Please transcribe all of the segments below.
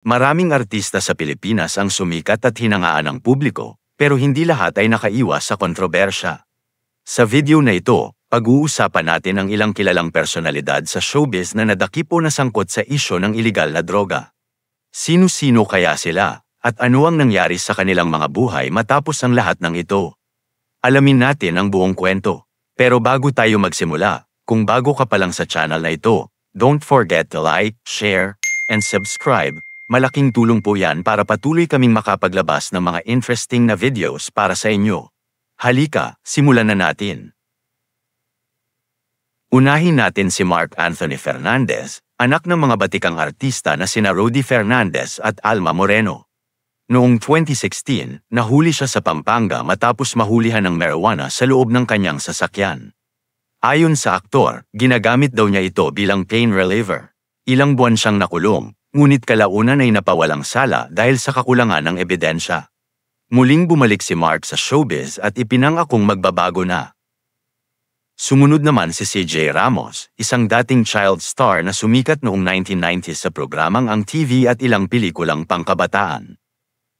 Maraming artista sa Pilipinas ang sumikat at hinangaan ng publiko, pero hindi lahat ay nakaiwas sa kontrobersya. Sa video na ito, pag-uusapan natin ang ilang kilalang personalidad sa showbiz na nadakip o nasangkot sa isyu ng iligal na droga. Sino-sino kaya sila, at ano ang nangyari sa kanilang mga buhay matapos ang lahat ng ito? Alamin natin ang buong kwento. Pero bago tayo magsimula, kung bago ka pa lang sa channel na ito, don't forget to like, share, and subscribe. Malaking tulong po yan para patuloy kaming makapaglabas ng mga interesting na videos para sa inyo. Halika, simulan na natin. Unahin natin si Mark Anthony Fernandez, anak ng mga batikang artista na sina Rody Fernandez at Alma Moreno. Noong 2016, nahuli siya sa Pampanga matapos mahulihan ng marijuana sa loob ng kanyang sasakyan. Ayon sa aktor, ginagamit daw niya ito bilang pain reliever. Ilang buwan siyang nakulong. Ngunit kalaunan ay napawalang sala dahil sa kakulangan ng ebidensya. Muling bumalik si Mark sa showbiz at ipinangakong magbabago na. Sumunod naman si CJ Ramos, isang dating child star na sumikat noong 1990s sa programang Ang TV at ilang pelikulang pangkabataan.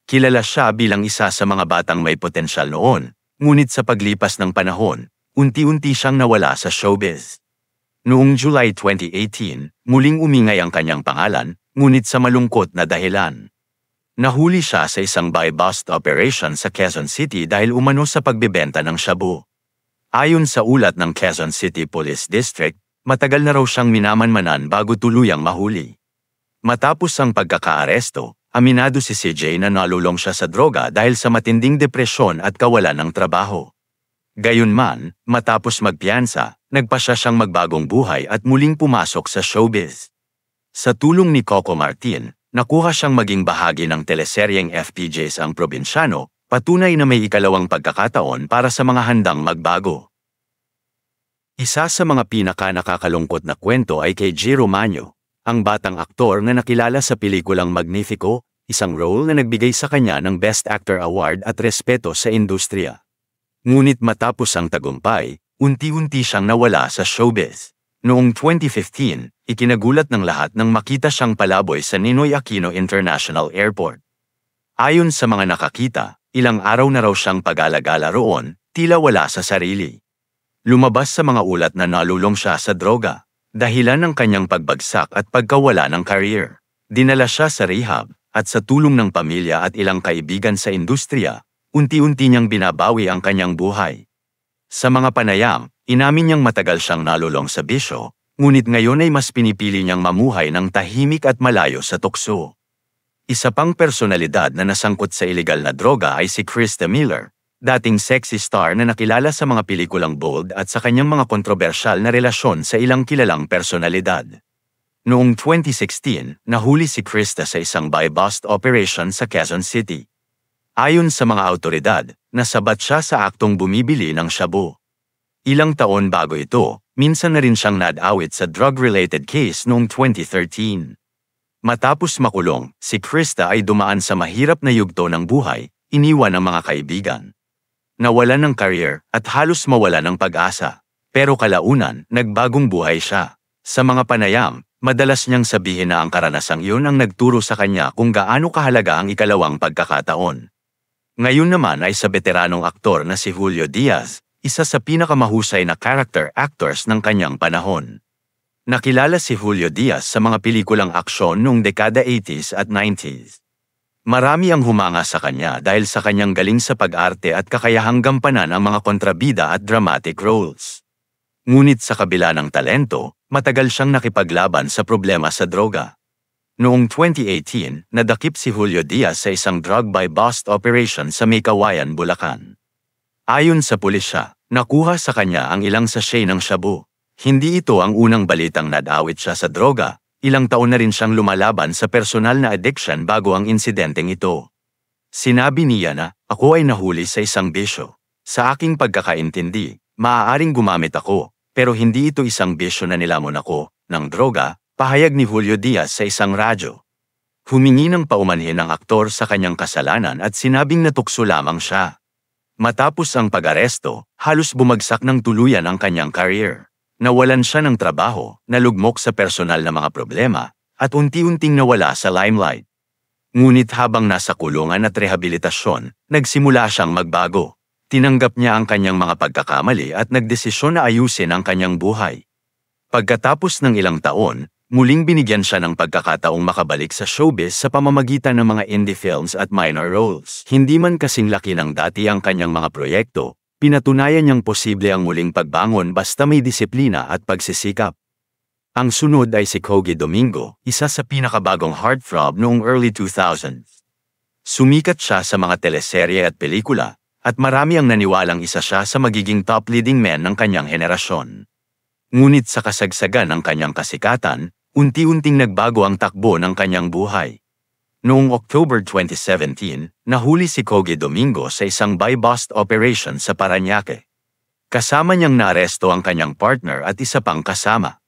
Kilala siya bilang isa sa mga batang may potensyal noon, ngunit sa paglipas ng panahon, unti-unti siyang nawala sa showbiz. Noong July 2018, muling umingay ang kanyang pangalan, ngunit sa malungkot na dahilan. Nahuli siya sa isang buy-bust operation sa Quezon City dahil umano sa pagbebenta ng shabu. Ayon sa ulat ng Quezon City Police District, matagal na raw siyang minamanmanan bago tuluyang mahuli. Matapos ang pagkakaaresto, aminado si CJ na nalulong siya sa droga dahil sa matinding depresyon at kawalan ng trabaho. Gayunman, matapos magpiyansa, nagpasya siyang magbagong buhay at muling pumasok sa showbiz. Sa tulong ni Coco Martin, nakuha siyang maging bahagi ng teleseryeng FPJs Ang Probinsyano, patunay na may ikalawang pagkakataon para sa mga handang magbago. Isa sa mga pinaka-nakakalungkot na kwento ay kay G. Romano, ang batang aktor na nakilala sa pelikulang Magnifico, isang role na nagbigay sa kanya ng Best Actor Award at respeto sa industriya. Ngunit matapos ang tagumpay, unti-unti siyang nawala sa showbiz. Noong 2015, ikinagulat ng lahat nang makita siyang palaboy sa Ninoy Aquino International Airport. Ayon sa mga nakakita, ilang araw na raw siyang pag-alagala roon, tila wala sa sarili. Lumabas sa mga ulat na nalulong siya sa droga, dahilan ng kanyang pagbagsak at pagkawala ng career. Dinala siya sa rehab, at sa tulong ng pamilya at ilang kaibigan sa industriya, unti-unti niyang binabawi ang kanyang buhay. Sa mga panayam, inamin niyang matagal siyang nalulong sa bisyo, ngunit ngayon ay mas pinipili niyang mamuhay ng tahimik at malayo sa tukso. Isa pang personalidad na nasangkot sa iligal na droga ay si Krista Miller, dating sexy star na nakilala sa mga pelikulang Bold at sa kanyang mga kontrobersyal na relasyon sa ilang kilalang personalidad. Noong 2016, nahuli si Krista sa isang buy-bust operation sa Quezon City. Ayon sa mga awtoridad, nasabat siya sa aktong bumibili ng shabu. Ilang taon bago ito, minsan na rin siyang nadawit sa drug-related case noong 2013. Matapos makulong, si Krista ay dumaan sa mahirap na yugto ng buhay, iniwan ng mga kaibigan. Nawalan ng career at halos mawala ng pag-asa. Pero kalaunan, nagbagong buhay siya. Sa mga panayam, madalas niyang sabihin na ang karanasang iyon ang nagturo sa kanya kung gaano kahalaga ang ikalawang pagkakataon. Ngayon naman ay sa veteranong aktor na si Julio Diaz, isa sa pinakamahusay na character actors ng kanyang panahon. Nakilala si Julio Diaz sa mga pelikulang aksyon noong dekada 80s at 90s. Marami ang humanga sa kanya dahil sa kanyang galing sa pag-arte at kakayahang gampanan ang mga kontrabida at dramatic roles. Ngunit sa kabila ng talento, matagal siyang nakipaglaban sa problema sa droga. Noong 2018, nadakip si Julio Diaz sa isang drug buy-bust operation sa Maykawayan, Bulacan. Ayon sa pulisya, nakuha sa kanya ang ilang sachet ng shabu. Hindi ito ang unang balitang nadawit siya sa droga, ilang taon na rin siyang lumalaban sa personal na addiction bago ang insidenteng ito. Sinabi niya na, "Ako ay nahuli sa isang bisyo. Sa aking pagkakaintindi, maaaring gumamit ako, pero hindi ito isang bisyo na nilamon ako ng droga," pahayag ni Julio Diaz sa isang radyo. Humingi ng paumanhin ang aktor sa kanyang kasalanan at sinabing natukso lamang siya. Matapos ang pag-aresto, halos bumagsak ng tuluyan ang kanyang career. Nawalan siya ng trabaho, nalugmok sa personal na mga problema, at unti-unting nawala sa limelight. Ngunit habang nasa kulungan at rehabilitasyon, nagsimula siyang magbago. Tinanggap niya ang kanyang mga pagkakamali at nagdesisyon na ayusin ang kanyang buhay. Pagkatapos ng ilang taon, muling binigyan siya ng pagkakataong makabalik sa showbiz sa pamamagitan ng mga indie films at minor roles. Hindi man kasing laki ng dati ang kanyang mga proyekto, pinatunayan niyang posible ang muling pagbangon basta may disiplina at pagsisikap. Ang sunod ay si Kogi Domingo, isa sa pinakabagong heartthrob noong early 2000s. Sumikat siya sa mga teleserye at pelikula, at marami ang naniwalang isa siya sa magiging top leading man ng kanyang henerasyon. Ngunit sa kasagsagan ng kanyang kasikatan, unti-unting nagbago ang takbo ng kanyang buhay. Noong October 2017, nahuli si Kogi Domingo sa isang buy-bust operation sa Parañaque. Kasama niyang naaresto ang kanyang partner at isa pang kasama.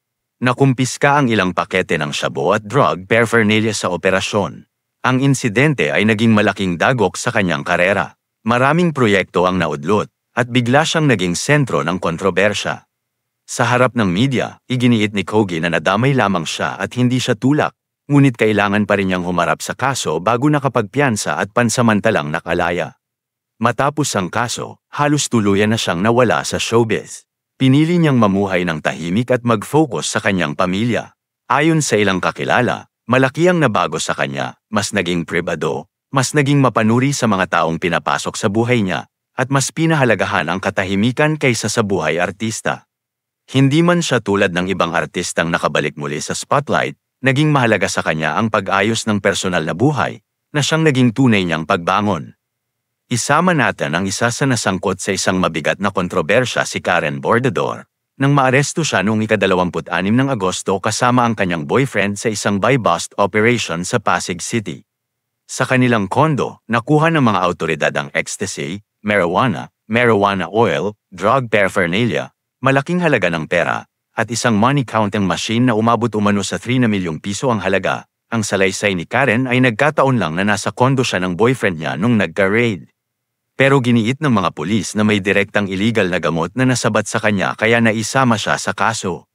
Nakumpiska ang ilang pakete ng shabu at drug paraphernalia sa operasyon. Ang insidente ay naging malaking dagok sa kanyang karera. Maraming proyekto ang naudlot, at bigla siyang naging sentro ng kontrobersya. Sa harap ng media, iginiit ni Kogi na nadamay lamang siya at hindi siya tulak, ngunit kailangan pa rin niyang humarap sa kaso bago nakapagpiyansa at pansamantalang nakalaya. Matapos ang kaso, halos tuluyan na siyang nawala sa showbiz. Pinili niyang mamuhay ng tahimik at mag-focus sa kanyang pamilya. Ayon sa ilang kakilala, malaki ang nabago sa kanya, mas naging pribado, mas naging mapanuri sa mga taong pinapasok sa buhay niya, at mas pinahalagahan ang katahimikan kaysa sa buhay artista. Hindi man siya tulad ng ibang artistang nakabalik muli sa spotlight, naging mahalaga sa kanya ang pag-ayos ng personal na buhay, na siyang naging tunay niyang pagbangon. Isama natin ang isa sa nasangkot sa isang mabigat na kontrobersya si Karen Bordador, nang maaresto siya noong ika-26 ng Agosto kasama ang kanyang boyfriend sa isang buy-bust operation sa Pasig City. Sa kanilang kondo, nakuha ng mga awtoridad ang ecstasy, marijuana oil, drug paraphernalia, malaking halaga ng pera, at isang money counting machine na umabot umano sa 3 na milyong piso ang halaga. Ang salaysay ni Karen ay nagkataon lang na nasa kondo siya ng boyfriend niya nung nagka-raid. Pero giniit ng mga pulis na may direktang illegal na gamot na nasabat sa kanya kaya naisama siya sa kaso.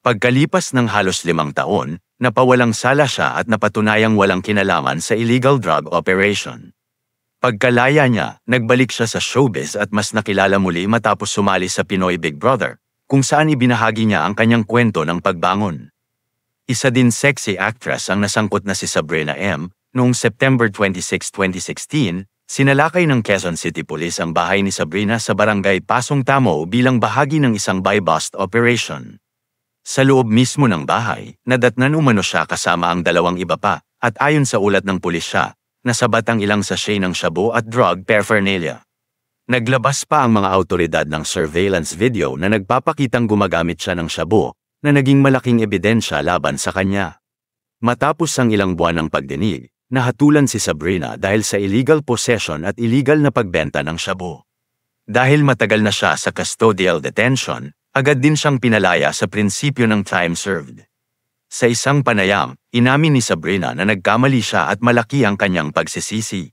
Pagkalipas ng halos 5 taon, napawalang sala siya at napatunayang walang kinalaman sa illegal drug operation. Pagkalaya niya, nagbalik siya sa showbiz at mas nakilala muli matapos sumali sa Pinoy Big Brother, kung saan ibinahagi niya ang kanyang kwento ng pagbangon. Isa din sexy actress ang nasangkot na si Sabrina M. Noong September 26, 2016, sinalakay ng Quezon City Police ang bahay ni Sabrina sa barangay Pasong Tamo bilang bahagi ng isang buy-bust operation. Sa loob mismo ng bahay, nadatnan umano siya kasama ang 2 iba pa, at ayon sa ulat ng pulisya, nasabat ang ilang sachet ng shabu at drug paraphernalia. Naglabas pa ang mga awtoridad ng surveillance video na nagpapakitang gumagamit siya ng shabu, na naging malaking ebidensya laban sa kanya. Matapos ang ilang buwan ng pagdinig, nahatulan si Sabrina dahil sa illegal possession at illegal na pagbenta ng shabu. Dahil matagal na siya sa custodial detention, agad din siyang pinalaya sa prinsipyo ng time served. Sa isang panayam, inamin ni Sabrina na nagkamali siya at malaki ang kanyang pagsisisi.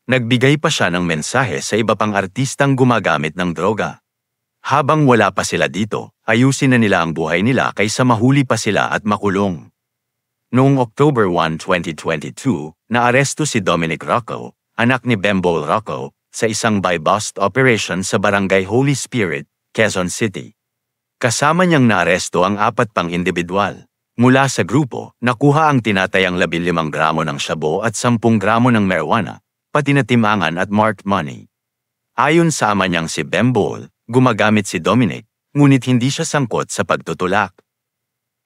Nagbigay pa siya ng mensahe sa iba pang artistang gumagamit ng droga. Habang wala pa sila dito, ayusin na nila ang buhay nila kaysa mahuli pa sila at makulong. Noong October 1, 2022, naaresto si Dominic Rocco, anak ni Bembol Rocco, sa isang buy-bust operation sa Barangay Holy Spirit, Quezon City. Kasama niyang naaresto ang 4 pang individual. Mula sa grupo, nakuha ang tinatayang 15 gramo ng shabu at 10 gramo ng marijuana, pati na timangan at marked money. Ayon sa ama niyang si Bembol, gumagamit si Dominic, ngunit hindi siya sangkot sa pagtutulak.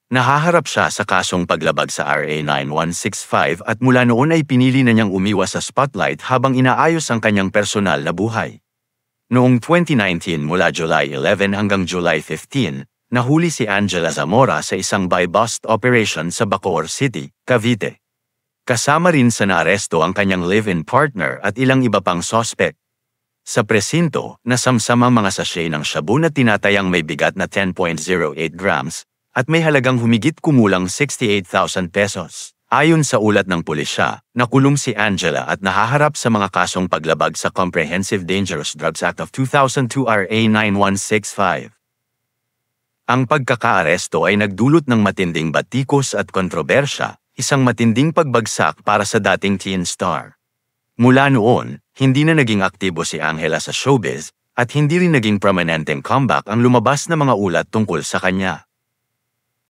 Nahaharap siya sa kasong paglabag sa RA 9165 at mula noon ay pinili na niyang umiwas sa spotlight habang inaayos ang kanyang personal na buhay. Noong 2019 mula July 11 hanggang July 15, nahuli si Angela Zamora sa isang buy-bust operation sa Bacoor City, Cavite. Kasama rin sa naaresto ang kanyang live-in partner at ilang iba pang sospek. Sa presinto, nasamsam ang mga sachet ng shabu na tinatayang may bigat na 10.08 grams at may halagang humigit kumulang 68,000 pesos. Ayon sa ulat ng pulisya, nakulong si Angela at nahaharap sa mga kasong paglabag sa Comprehensive Dangerous Drugs Act of 2002 RA 9165. Ang pagkakaaresto ay nagdulot ng matinding batikos at kontrobersya, isang matinding pagbagsak para sa dating teen star. Mula noon, hindi na naging aktibo si Angela sa showbiz at hindi rin naging prominenteng comeback ang lumabas na mga ulat tungkol sa kanya.